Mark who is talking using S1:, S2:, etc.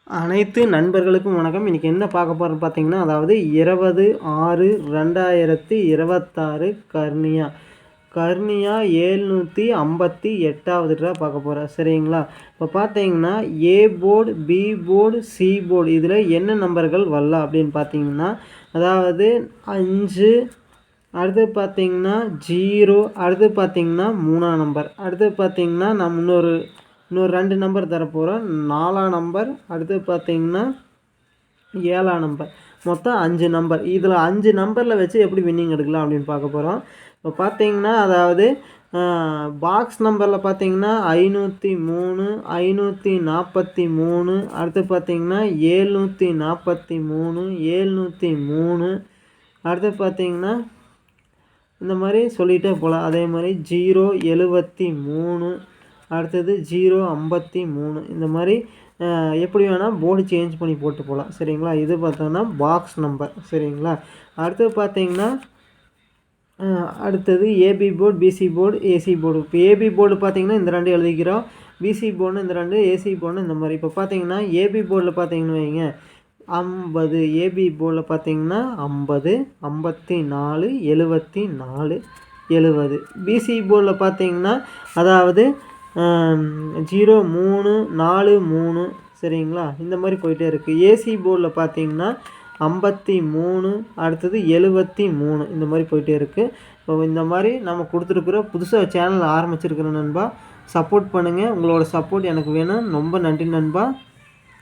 S1: அனைத்து நண்பர்களுக்கும் வணக்கம். இன்றைக்கி என்ன பார்க்க போகிறோம் பார்த்தீங்கன்னா, அதாவது 20/6/2026 கர்னியா 758வது பார்க்க போகிறேன். சரிங்களா? இப்போ பார்த்தீங்கன்னா A board, B board, C board இதில் என்ன நம்பர்கள் வரலாம் அப்படின்னு பார்த்தீங்கன்னா, அதாவது 5, அடுத்து பார்த்தீங்கன்னா 0, அடுத்து பார்த்தீங்கன்னா 3ஆம் நம்பர், அடுத்து பார்த்தீங்கன்னா நம்ம இன்னொரு 2 நம்பர் தரப்போகிறோம். 4ஆம் நம்பர், அடுத்து பார்த்தீங்கன்னா 7ஆம் நம்பர், மொத்தம் 5 நம்பர். இதில் 5 நம்பரில் வச்சு எப்படி வின்னிங் எடுக்கலாம் அப்படின்னு பார்க்க போகிறோம். இப்போ பார்த்தீங்கன்னா அதாவது பாக்ஸ் நம்பரில் பார்த்தீங்கன்னா 503, 543, அடுத்து பார்த்தீங்கன்னா 743, 703, அடுத்து பார்த்தீங்கன்னா இந்த மாதிரி சொல்லிகிட்டே போகலாம். அதே மாதிரி 073, அடுத்தது 053, இந்த மாதிரி எப்படி வேணால் போர்டு சேஞ்ச் பண்ணி போட்டு போகலாம். சரிங்களா? இது பார்த்தோன்னா பாக்ஸ் நம்பர். சரிங்களா? அடுத்தது பார்த்தீங்கன்னா அடுத்தது AB board, BC board, AC board. இப்போ ஏபி போர்டு பார்த்தீங்கன்னா இந்த 2 எழுதிக்கிறோம், பிசி போர்டு இந்த 2, ஏசி போர்டு இந்த மாதிரி. இப்போ பார்த்தீங்கன்னா ஏபி போர்டில் பார்த்தீங்கன்னு வைங்க 50, ஏபி போர்டில் பார்த்தீங்கன்னா 50, 54, 74, 70. பிசி போர்டில் பார்த்தீங்கன்னா அதாவது 0343, சரிங்களா? இந்த மாதிரி போயிட்டே இருக்குது. ஏசி போர்டில் பார்த்தீங்கன்னா 53, அடுத்தது 73, இந்த மாதிரி போயிட்டே இருக்குது. இப்போ இந்த மாதிரி நம்ம கொடுத்துருக்குற புதுசாக சேனல் ஆரம்பிச்சிருக்கிற நண்பா, சப்போர்ட் பண்ணுங்கள். உங்களோட சப்போர்ட் எனக்கு வேணும். ரொம்ப நன்றி நண்பா.